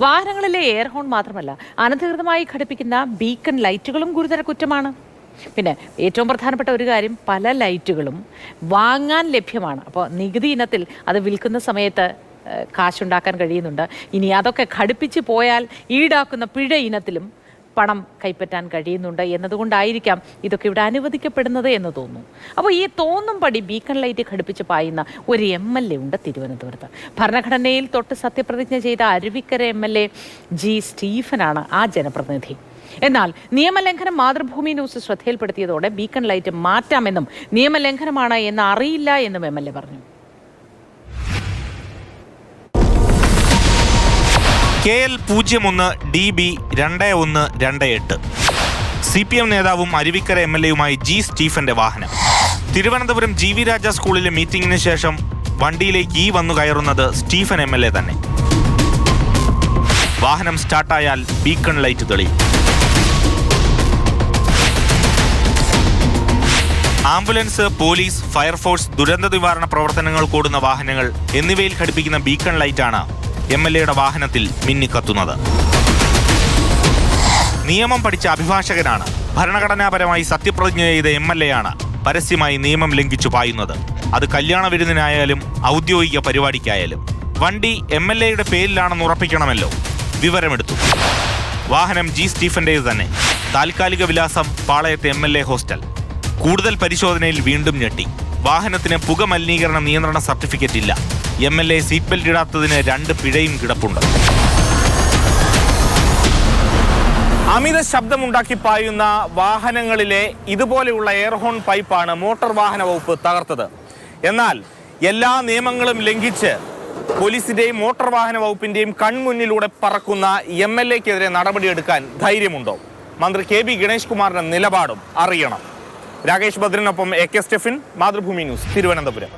വാഹനങ്ങളിലെ air horn മാത്രമല്ല, അനധികൃതമായി ഘടിപ്പിക്കുന്ന beacon ലൈറ്റുകളും ഗുരുതര കുറ്റമാണ്. പിന്നെ ഏറ്റവും പ്രധാനപ്പെട്ട ഒരു കാര്യം, പല ലൈറ്റുകളും വാങ്ങാൻ ലഭ്യമാണ്. അപ്പോൾ നികുതി ഇനത്തിൽ അത് വിൽക്കുന്ന സമയത്ത് കാശുണ്ടാക്കാൻ കഴിയുന്നുണ്ട്. ഇനി അതൊക്കെ ഘടിപ്പിച്ച് പോയാൽ ഈടാക്കുന്ന പിഴ ഇനത്തിലും പണം കൈപ്പറ്റാൻ കഴിയുന്നുണ്ട് എന്നതുകൊണ്ടായിരിക്കാം ഇതൊക്കെ ഇവിടെ അനുവദിക്കപ്പെടുന്നത് എന്ന് തോന്നുന്നു. അപ്പോൾ ഈ തോന്നുംപടി ബീക്കൺ ലൈറ്റ് ഘടിപ്പിച്ച് പായുന്ന ഒരു MLA ഉണ്ട് തിരുവനന്തപുരത്ത്. ഭരണഘടനയിൽ തൊട്ട് സത്യപ്രതിജ്ഞ ചെയ്ത അരുവിക്കര MLA ജി സ്റ്റീഫനാണ് ആ ജനപ്രതിനിധി. എന്നാൽ നിയമലംഘനം മാതൃഭൂമി ന്യൂസ് ശ്രദ്ധയിൽപ്പെടുത്തിയതോടെ ബീക്കൺ ലൈറ്റ് മാറ്റാമെന്നും നിയമലംഘനമാണ് എന്ന് അറിയില്ല എന്നും MLA പറഞ്ഞു. KL 01 DB 2128 CPM നേതാവും അരുവിക്കര MLAയുമായി ജി സ്റ്റീഫന്റെ വാഹനം. തിരുവനന്തപുരം GV രാജ സ്കൂളിലെ മീറ്റിംഗിന് ശേഷം വണ്ടിയിലേക്ക് വന്നു കയറുന്നത് സ്റ്റീഫൻ MLA തന്നെ. വാഹനം സ്റ്റാർട്ടായാൽ ബീക്കൺ ലൈറ്റ് തെളിയും. ആംബുലൻസ്, പോലീസ്, ഫയർഫോഴ്സ്, ദുരന്ത നിവാരണ പ്രവർത്തനങ്ങൾക്ക് ഓടുന്ന വാഹനങ്ങൾ എന്നിവയിൽ ഘടിപ്പിക്കുന്ന ബീക്കൺ ലൈറ്റാണ് MLAയുടെ വാഹനത്തിൽ മിന്നിക്കത്തുന്നത്. നിയമം പഠിച്ച അഭിഭാഷകനാണ്. ഭരണഘടനാപരമായി സത്യപ്രതിജ്ഞ ചെയ്ത MLAയാണ് പരസ്യമായി നിയമം ലംഘിച്ചു പായുന്നത്. അത് കല്യാണ വിരുന്നിനായാലും ഔദ്യോഗിക പരിപാടിക്കായാലും. വണ്ടി MLAയുടെ പേരിലാണെന്ന് ഉറപ്പിക്കണമല്ലോ. വിവരമെടുത്തു. വാഹനം ജി സ്റ്റീഫന്റേത് തന്നെ. താൽക്കാലിക വിലാസം പാളയത്തെ MLA ഹോസ്റ്റൽ. കൂടുതൽ പരിശോധനയിൽ വീണ്ടും ഞെട്ടി. വാഹനത്തിന് പുക മലിനീകരണ നിയന്ത്രണ സർട്ടിഫിക്കറ്റ് ഇല്ല. MLA സീറ്റ് ബെൽറ്റ് ഇടാത്തതിന് 2 പിഴയും കിടപ്പുണ്ട്. അമിത ശബ്ദമുണ്ടാക്കി പായുന്ന വാഹനങ്ങളിലെ ഇതുപോലെയുള്ള എയർഹോൺ പൈപ്പാണ് മോട്ടോർ വാഹന വകുപ്പ് തകർത്തത്. എന്നാൽ എല്ലാ നിയമങ്ങളും ലംഘിച്ച് പോലീസിന്റെയും മോട്ടോർ വാഹന വകുപ്പിന്റെയും കൺമുന്നിലൂടെ പറക്കുന്ന MLAക്കെതിരെ നടപടിയെടുക്കാൻ ധൈര്യമുണ്ടോ? മന്ത്രി KB ഗണേഷ് കുമാറിന്റെ നിലപാടും അറിയണം. രാകേഷ് ഭദ്രനൊപ്പം AK സ്റ്റെഫിൻ, മാതൃഭൂമി ന്യൂസ്, തിരുവനന്തപുരം.